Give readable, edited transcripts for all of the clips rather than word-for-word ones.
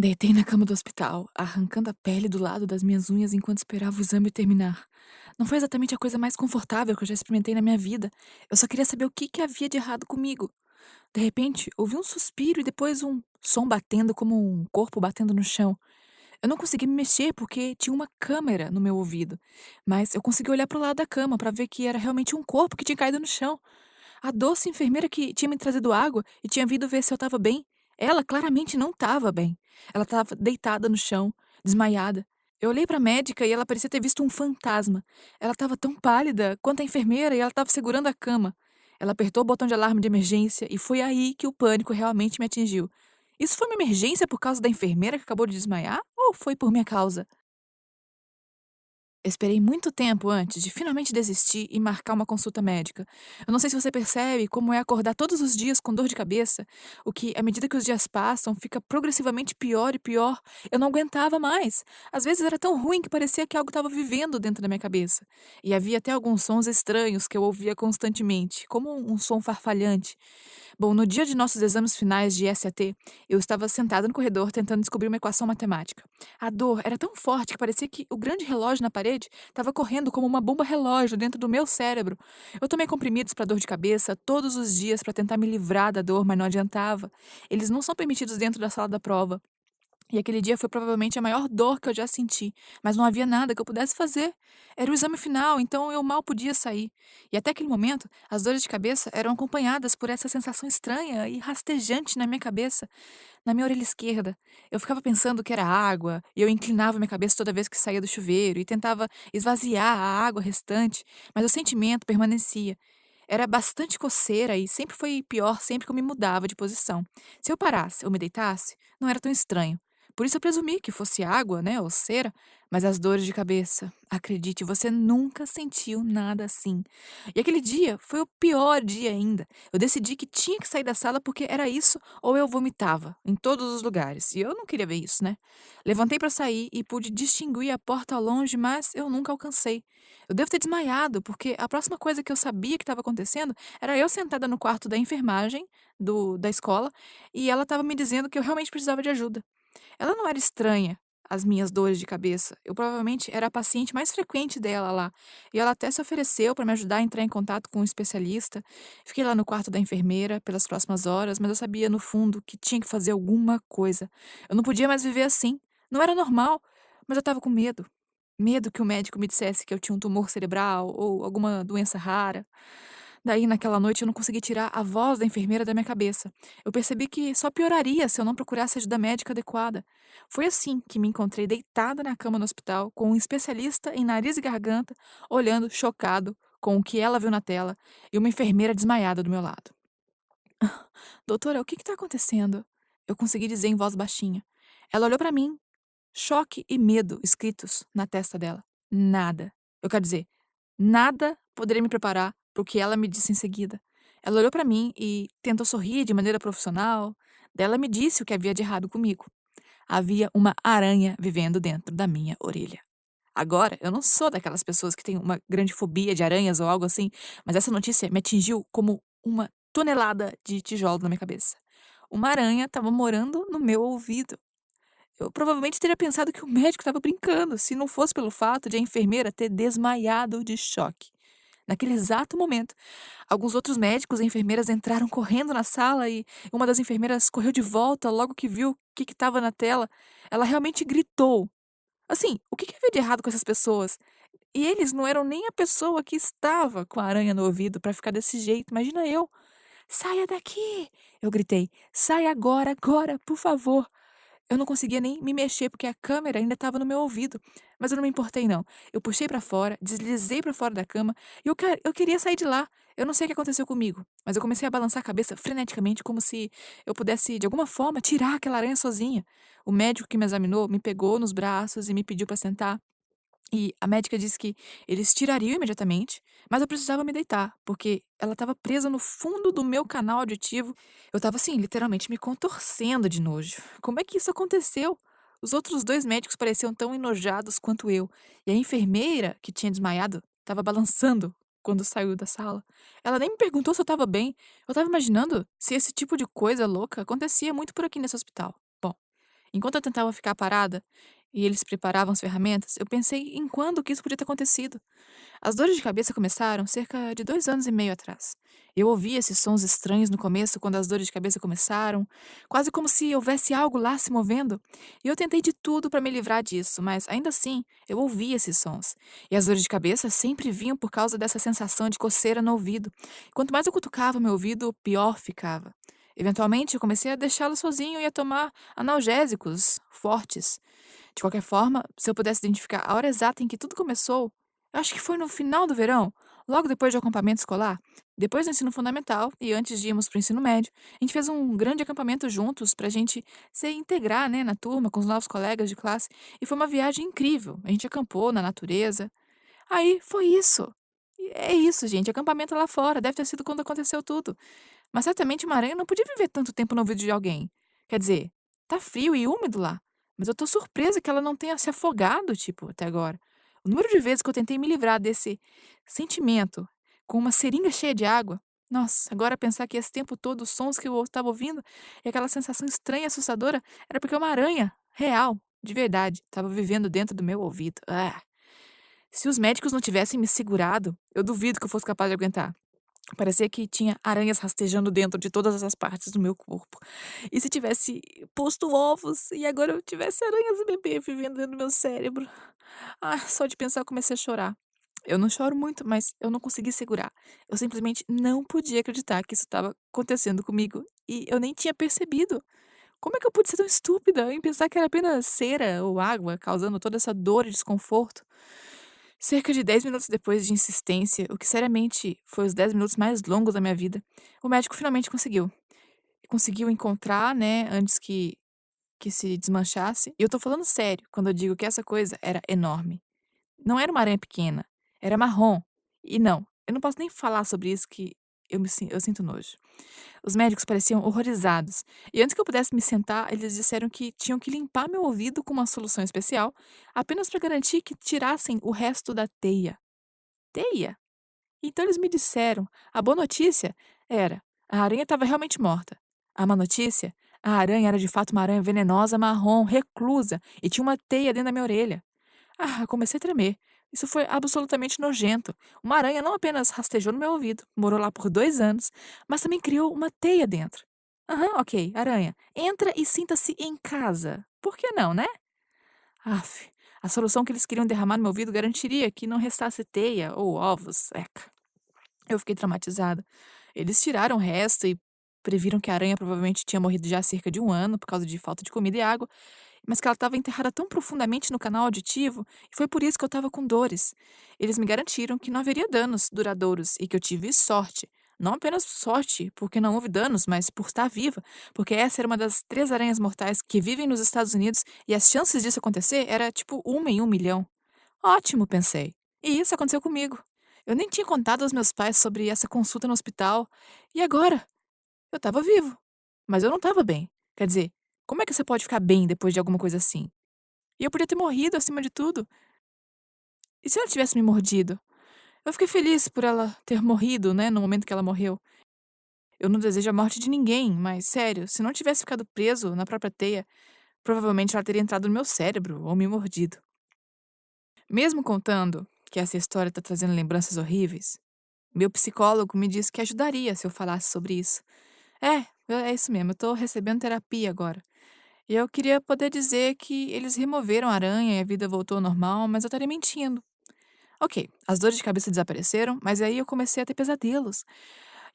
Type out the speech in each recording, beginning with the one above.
Deitei na cama do hospital, arrancando a pele do lado das minhas unhas enquanto esperava o exame terminar. Não foi exatamente a coisa mais confortável que eu já experimentei na minha vida. Eu só queria saber o que havia de errado comigo. De repente, ouvi um suspiro e depois um som batendo como um corpo batendo no chão. Eu não consegui me mexer porque tinha uma câmera no meu ouvido, mas eu consegui olhar para o lado da cama para ver que era realmente um corpo que tinha caído no chão. A doce enfermeira que tinha me trazido água e tinha vindo ver se eu estava bem, ela claramente não estava bem. Ela estava deitada no chão, desmaiada. Eu olhei para a médica e ela parecia ter visto um fantasma. Ela estava tão pálida quanto a enfermeira e ela estava segurando a cama. Ela apertou o botão de alarme de emergência e foi aí que o pânico realmente me atingiu. Isso foi uma emergência por causa da enfermeira que acabou de desmaiar ou foi por minha causa? Esperei muito tempo antes de finalmente desistir e marcar uma consulta médica. Eu não sei se você percebe como é acordar todos os dias com dor de cabeça, o que, à medida que os dias passam, fica progressivamente pior e pior. Eu não aguentava mais. Às vezes era tão ruim que parecia que algo estava vivendo dentro da minha cabeça. E havia até alguns sons estranhos que eu ouvia constantemente, como um som farfalhante. Bom, no dia de nossos exames finais de SAT, eu estava sentada no corredor tentando descobrir uma equação matemática. A dor era tão forte que parecia que o grande relógio na parede estava correndo como uma bomba relógio dentro do meu cérebro. Eu tomei comprimidos para dor de cabeça todos os dias para tentar me livrar da dor, mas não adiantava. Eles não são permitidos dentro da sala da prova. E aquele dia foi provavelmente a maior dor que eu já senti, mas não havia nada que eu pudesse fazer. Era o exame final, então eu mal podia sair. E até aquele momento, as dores de cabeça eram acompanhadas por essa sensação estranha e rastejante na minha cabeça, na minha orelha esquerda. Eu ficava pensando que era água, e eu inclinava minha cabeça toda vez que saía do chuveiro e tentava esvaziar a água restante, mas o sentimento permanecia. Era bastante coceira e sempre foi pior sempre que eu me mudava de posição. Se eu parasse ou me deitasse, não era tão estranho. Por isso eu presumi que fosse água, né, ou cera, mas as dores de cabeça, acredite, você nunca sentiu nada assim. E aquele dia foi o pior dia ainda. Eu decidi que tinha que sair da sala porque era isso ou eu vomitava em todos os lugares. E eu não queria ver isso, né? Levantei para sair e pude distinguir a porta ao longe, mas eu nunca alcancei. Eu devo ter desmaiado, porque a próxima coisa que eu sabia que estava acontecendo era eu sentada no quarto da enfermagem da escola e ela estava me dizendo que eu realmente precisava de ajuda. Ela não era estranha às minhas dores de cabeça. Eu provavelmente era a paciente mais frequente dela lá. E ela até se ofereceu para me ajudar a entrar em contato com um especialista. Fiquei lá no quarto da enfermeira pelas próximas horas, mas eu sabia no fundo que tinha que fazer alguma coisa. Eu não podia mais viver assim. Não era normal, mas eu estava com medo. Medo que o médico me dissesse que eu tinha um tumor cerebral ou alguma doença rara. Daí, naquela noite, eu não consegui tirar a voz da enfermeira da minha cabeça. Eu percebi que só pioraria se eu não procurasse ajuda médica adequada. Foi assim que me encontrei deitada na cama no hospital, com um especialista em nariz e garganta, olhando chocado com o que ela viu na tela, e uma enfermeira desmaiada do meu lado. Doutora, o que está acontecendo? Eu consegui dizer em voz baixinha. Ela olhou para mim, choque e medo escritos na testa dela. Nada. Eu quero dizer, nada poderia me preparar para o que ela me disse em seguida. Ela olhou para mim e tentou sorrir de maneira profissional. Daí ela me disse o que havia de errado comigo. Havia uma aranha vivendo dentro da minha orelha. Agora, eu não sou daquelas pessoas que têm uma grande fobia de aranhas ou algo assim, mas essa notícia me atingiu como uma tonelada de tijolo na minha cabeça. Uma aranha estava morando no meu ouvido. Eu provavelmente teria pensado que o médico estava brincando, se não fosse pelo fato de a enfermeira ter desmaiado de choque. Naquele exato momento, alguns outros médicos e enfermeiras entraram correndo na sala e uma das enfermeiras correu de volta logo que viu o que estava na tela. Ela realmente gritou. Assim, o que havia de errado com essas pessoas? E eles não eram nem a pessoa que estava com a aranha no ouvido para ficar desse jeito. Imagina eu. Saia daqui! Eu gritei. Sai agora, agora, por favor. Eu não conseguia nem me mexer, porque a câmera ainda estava no meu ouvido, mas eu não me importei não. Eu puxei pra fora, deslizei pra fora da cama e eu queria sair de lá. Eu não sei o que aconteceu comigo, mas eu comecei a balançar a cabeça freneticamente, como se eu pudesse, de alguma forma, tirar aquela aranha sozinha. O médico que me examinou me pegou nos braços e me pediu pra sentar. E a médica disse que eles tirariam imediatamente, mas eu precisava me deitar, porque ela estava presa no fundo do meu canal auditivo. Eu estava assim, literalmente me contorcendo de nojo. Como é que isso aconteceu? Os outros 2 médicos pareciam tão enojados quanto eu, e a enfermeira, que tinha desmaiado, estava balançando quando saiu da sala. Ela nem me perguntou se eu estava bem. Eu estava imaginando se esse tipo de coisa louca acontecia muito por aqui nesse hospital. Bom, Enquanto eu tentava ficar parada e eles preparavam as ferramentas, eu pensei em quando que isso podia ter acontecido. As dores de cabeça começaram cerca de 2 anos e meio atrás. Eu ouvi esses sons estranhos no começo, quando as dores de cabeça começaram, quase como se houvesse algo lá se movendo. E eu tentei de tudo para me livrar disso, mas ainda assim eu ouvi esses sons. E as dores de cabeça sempre vinham por causa dessa sensação de coceira no ouvido. Quanto mais eu cutucava meu ouvido, pior ficava. Eventualmente, eu comecei a deixá-lo sozinho e a tomar analgésicos fortes. De qualquer forma, se eu pudesse identificar a hora exata em que tudo começou, eu acho que foi no final do verão, logo depois do acampamento escolar. Depois do ensino fundamental e antes de irmos para o ensino médio, a gente fez um grande acampamento juntos para a gente se integrar, né, na turma, com os novos colegas de classe. E foi uma viagem incrível. A gente acampou na natureza. Aí foi isso. E é isso, gente. Acampamento lá fora. Deve ter sido quando aconteceu tudo. Mas certamente uma aranha não podia viver tanto tempo no ouvido de alguém. Quer dizer, tá frio e úmido lá. Mas eu tô surpresa que ela não tenha se afogado, tipo, até agora. O número de vezes que eu tentei me livrar desse sentimento com uma seringa cheia de água. Nossa, agora pensar que esse tempo todo os sons que eu estava ouvindo e aquela sensação estranha e assustadora era porque uma aranha real, de verdade, estava vivendo dentro do meu ouvido. Ah. Se os médicos não tivessem me segurado, eu duvido que eu fosse capaz de aguentar. Parecia que tinha aranhas rastejando dentro de todas as partes do meu corpo. E se tivesse posto ovos e agora eu tivesse aranhas bebê vivendo dentro do meu cérebro. Ah, só de pensar eu comecei a chorar. Eu não choro muito, mas eu não consegui segurar. Eu simplesmente não podia acreditar que isso estava acontecendo comigo e eu nem tinha percebido. Como é que eu pude ser tão estúpida em pensar que era apenas cera ou água causando toda essa dor e desconforto? Cerca de 10 minutos depois de insistência, o que seriamente foi os 10 minutos mais longos da minha vida, o médico finalmente conseguiu. Conseguiu encontrar, né, antes que se desmanchasse. E eu tô falando sério quando eu digo que essa coisa era enorme. Não era uma aranha pequena, era marrom. E não, eu não posso nem falar sobre isso que eu sinto nojo. Os médicos pareciam horrorizados. E antes que eu pudesse me sentar, eles disseram que tinham que limpar meu ouvido com uma solução especial, apenas para garantir que tirassem o resto da teia. Teia? Então eles me disseram. A boa notícia era: a aranha estava realmente morta. A má notícia: a aranha era de fato uma aranha venenosa, marrom, reclusa, e tinha uma teia dentro da minha orelha. Ah, eu comecei a tremer. Isso foi absolutamente nojento. Uma aranha não apenas rastejou no meu ouvido, morou lá por 2 anos, mas também criou uma teia dentro. Aham, ok, aranha. Entra e sinta-se em casa. Por que não, né? Aff, a solução que eles queriam derramar no meu ouvido garantiria que não restasse teia ou ovos. Eca. Eu fiquei traumatizada. Eles tiraram o resto e previram que a aranha provavelmente tinha morrido já há cerca de 1 ano por causa de falta de comida e água, mas que ela estava enterrada tão profundamente no canal auditivo e foi por isso que eu estava com dores. Eles me garantiram que não haveria danos duradouros e que eu tive sorte. Não apenas sorte, porque não houve danos, mas por estar viva, porque essa era uma das 3 aranhas mortais que vivem nos Estados Unidos e as chances disso acontecer era tipo 1 em 1 milhão. Ótimo, pensei. E isso aconteceu comigo. Eu nem tinha contado aos meus pais sobre essa consulta no hospital. E agora? Eu estava vivo. Mas eu não estava bem. Quer dizer, como é que você pode ficar bem depois de alguma coisa assim? E eu podia ter morrido acima de tudo. E se ela tivesse me mordido? Eu fiquei feliz por ela ter morrido, né, no momento que ela morreu. Eu não desejo a morte de ninguém, mas sério, se não tivesse ficado preso na própria teia, provavelmente ela teria entrado no meu cérebro ou me mordido. Mesmo contando que essa história está trazendo lembranças horríveis, meu psicólogo me disse que ajudaria se eu falasse sobre isso. É isso mesmo, eu tô recebendo terapia agora. E eu queria poder dizer que eles removeram a aranha e a vida voltou ao normal, mas eu estaria mentindo. Ok, as dores de cabeça desapareceram, mas aí eu comecei a ter pesadelos.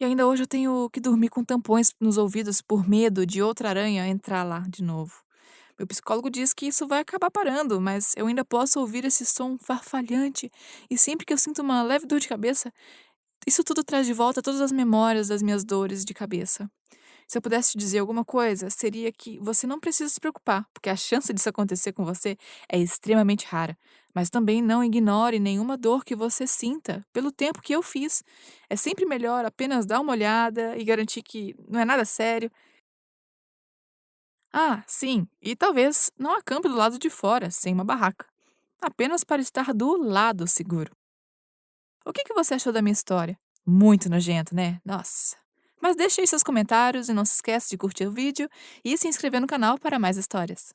E ainda hoje eu tenho que dormir com tampões nos ouvidos por medo de outra aranha entrar lá de novo. Meu psicólogo diz que isso vai acabar parando, mas eu ainda posso ouvir esse som farfalhante. E sempre que eu sinto uma leve dor de cabeça, isso tudo traz de volta todas as memórias das minhas dores de cabeça. Se eu pudesse te dizer alguma coisa, seria que você não precisa se preocupar, porque a chance disso acontecer com você é extremamente rara. Mas também não ignore nenhuma dor que você sinta pelo tempo que eu fiz. É sempre melhor apenas dar uma olhada e garantir que não é nada sério. Ah, sim, e talvez não acampe do lado de fora, sem uma barraca. Apenas para estar do lado seguro. O que você achou da minha história? Muito nojento, né? Nossa. Mas deixe aí seus comentários e não se esqueça de curtir o vídeo e se inscrever no canal para mais histórias.